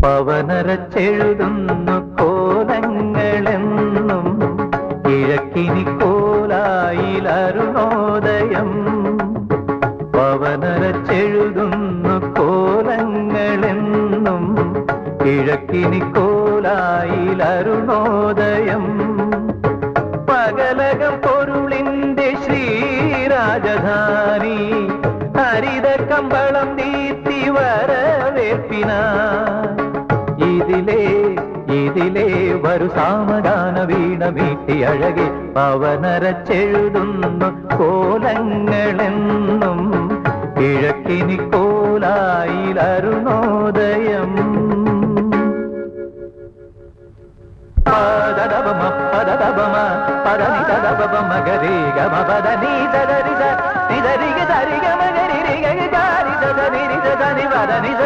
പവനരച്ചെഴുതുന്നു കോലങ്ങളെന്നും കിഴക്കിനി കോലായിലരുണോദയം. പവനരച്ചെഴുതുന്നു കോലങ്ങളെന്നും കിഴക്കിനി കോലായിലരുണോദയം. പകലകം പൊരുളിന്റെ ശ്രീരാജധാനി ഹരിത കമ്പളം നീത്തി വരവേൽപ്പിനാ. ഇതിലേ വരു സാമഗാന വീണ വീട്ടി അഴകെ. പവനരച്ചെഴുതുന്നു കോലങ്ങളെന്നും കിഴക്കിനി കോലായിലരുണോദയം. പദദബമ പദദബമ പദനി ദദബമ ഗരി ഗമ പദനി ദദരി ദ നിദരി ഗരി ഗമ ഗരി ഗരി ഗരി ദദനി ദദനി പദനി ദ.